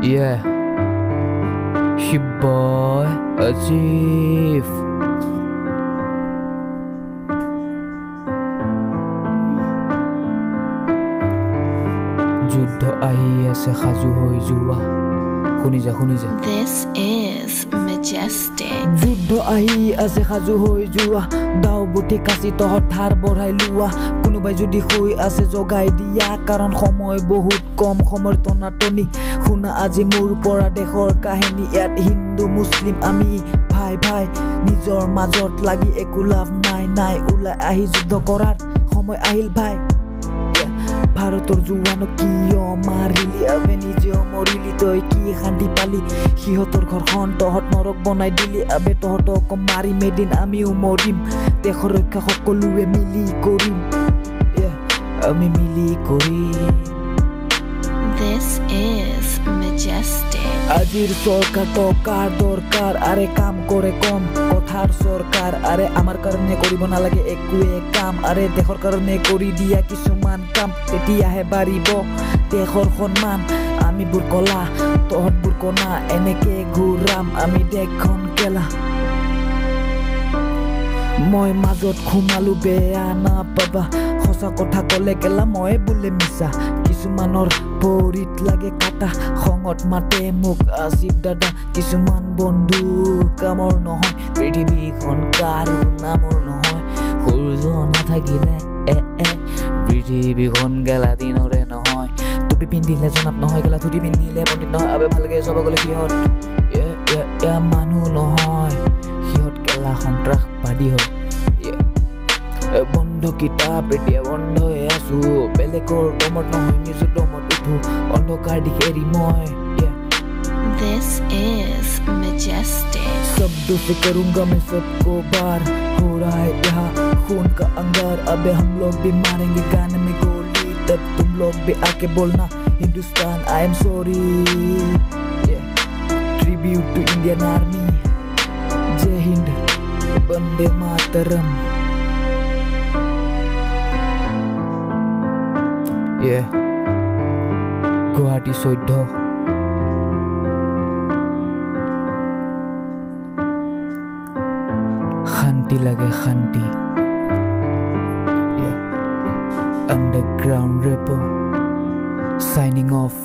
Yeah, she boy achieve. যুদ্ধ আহি আছে সাজু হৈ যোৱা শুনি যা This is majestic. যুদ্ধ আহি আছে সাজু হৈ যোৱা দাও বুটি কাচি তহত ধাৰ বঢ়াই লোৱা কোনোবাই যদি হৈ আছে জগাই দিয়া কাৰণ সময় বহুত কম সময়ৰ টনাটনি শুনা আজি মোৰ পৰা দেশৰ কাহিনী ইয়াত হিন্দু মুছলিম আমি ভাই ভাই নিজৰ মাজত লাগি একো লাভ নাই ওলাই আহি যুদ্ধ কৰাৰ সময় আহিল ভাই ভাৰতৰ জোৱানক কিয় মাৰিলি আবে নিজেও মৰিলি তই কি শান্তি পালি সিহঁতৰ ঘৰখন তহঁত নৰক বনাই দিলি আবে তহঁতক মাৰি মেদিন আমিও মৰিম দেশৰ ৰক্ষা সকলোৱে মিলি কৰিম আমি মিলি কৰিম This is majestic. আজিৰ চৰকাৰ টকাৰ দৰকাৰ আৰে কাম কৰে কম কথাৰ চৰকাৰ আৰে আমাৰ কাৰণে কৰিব নালাগে একোৱে কাম আৰে দেশৰ কাৰণে কৰি দিয়া কিছুমান কাম তেতিয়াহে বাঢ়িব দেশৰ সন্মান আমি বোৰ কলা তহঁত বোৰ কণা এনেকে ঘূৰাম আমি দেশখন কেলা মই মাজত সোমালো বেয়া নাপাবা সঁচা কথা কলে কেলা মই বোলে মিছা কিছুমানৰ ভৰিত লাগে কাটা খঙত মাতে মোক আছিফ দাদা কিছুমান বন্ধু কামৰ নহয় পৃথিৱীখন কাৰো নামৰ নহয় সূৰ্য নাথাকিলে পৃথিৱীখন গেলা দিনৰে নহয় টুপি পিন্ধিলে জনাত নহয় গেলা ধুতি পিন্ধিলে পণ্ডিত নহয় আবে ভালকে চব গ'লে সিহঁত মানুহ নহয় সিহঁত গেলা সন্ত্ৰাসবাদী হয় বন্ধ কিতাপ এতিয়া বন্ধ হৈ আছো বেলেগৰ দমত নহয় নিজৰ দমত উঠো অন্ধকাৰ দিশ এৰি মই This is majestic. शब्दों से करूंगा मैं सबको बार हो रहा है यहाँ खून का अंगार अबे हम लोग भी मारेंगे गाने में गोली तब तुम लोग भी आके बोलना Hindustan I am sorry tribute to Indian army जय हिंद वंदे मातरम गुवाहाटी 14 শান্তি লাগে শান্তি underground rapper signing off